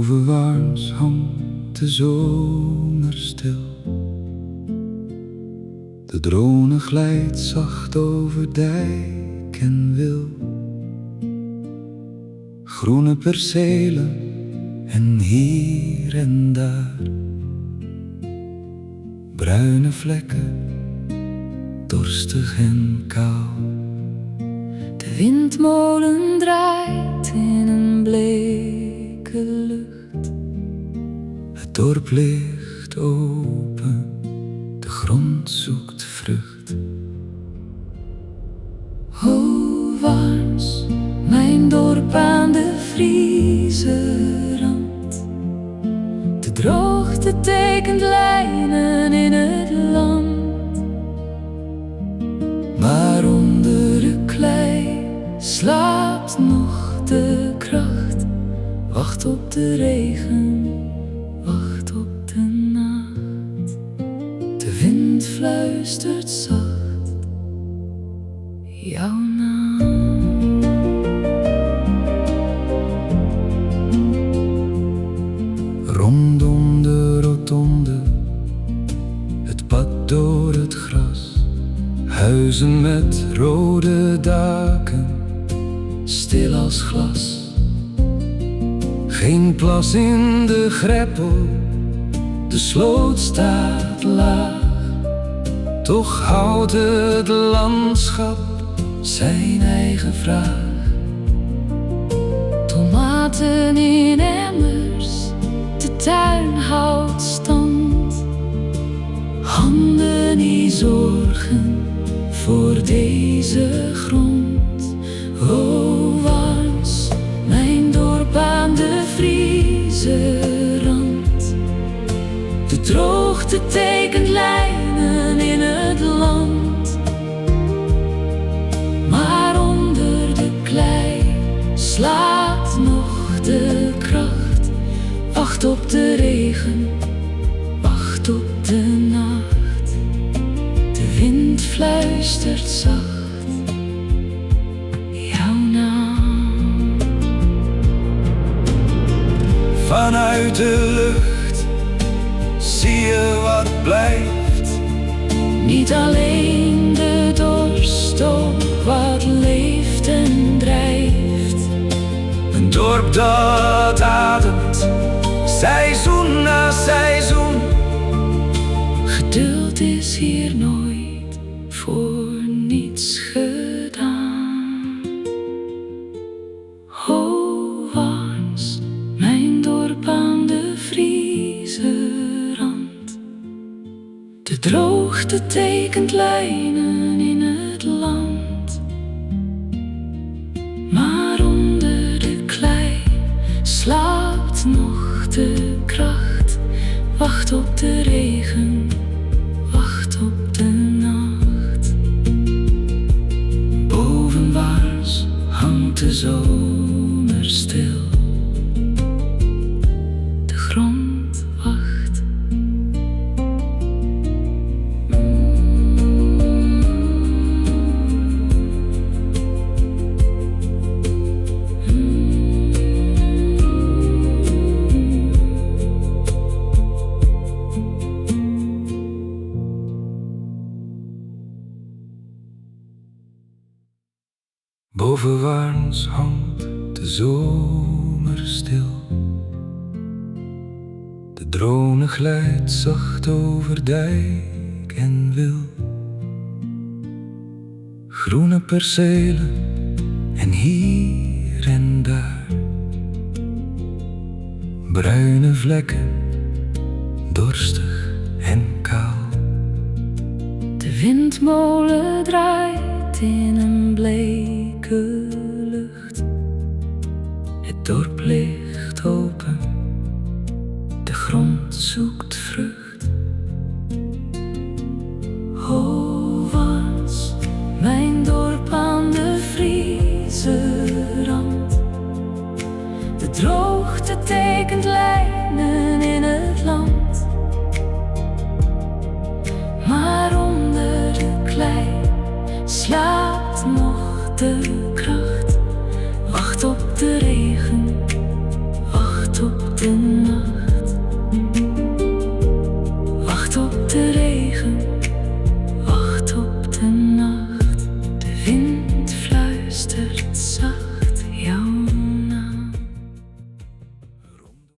Bovenwaarts hangt de zomer stil. De drone glijdt zacht over dijk en wil. Groene percelen en hier en daar bruine vlekken, dorstig en kaal. De windmolen draait in een bleke lucht. Het dorp ligt open, de grond zoekt vrucht. Hovaarts, mijn dorp aan de Friese rand. De droogte tekent lijnen in het land. Maar onder de Klei slaapt nog de kracht. Wacht op de regen, wacht op de nacht. De wind fluistert zacht jouw naam. rondom de rotonde, het pad door het gras. Huizen met rode daken, Stil als glas. geen plas in de greppel, de sloot staat laag. Toch houdt het landschap zijn eigen vraag. Tomaten in emmers, de tuin houdt stand. Handen die zorgen voor deze grond. Hovaarts, mijn dorp aan de Friese rand. De droogte tekent lijnen in het land. Maar onder de klei slaapt nog de kracht. Wacht op de regen, wacht op de nacht. De wind fluistert zacht jouw naam. Vanuit de lucht zie je wat blijft. Niet alleen de dorst, ook wat leeft en drijft. Een dorp dat ademt, seizoen na seizoen. Geduld is hier nooit voor niets gedaan. Hovaarts, mijn dorp aan de Friese rand. De droogte tekent lijnen in het land. Maar onder de klei slaapt nog de kracht. Wacht op de regen, wacht op de nacht. Bovenwaarts hangt de zomer stil. De grond wacht. Bovenwaarts hangt de zomer stil. De drone glijdt zacht over dijk en wil. Groene percelen en hier en daar bruine vlekken, dorstig en kaal. De windmolen draait in een bleke lucht. Het dorp ligt open, de grond zoekt vrucht. Hovaarts, mijn dorp aan de Friese rand. De droogte tekent lijnen in het land. Maar onder de klei slaapt nog de kracht. Wacht op de regen, wacht op de nacht.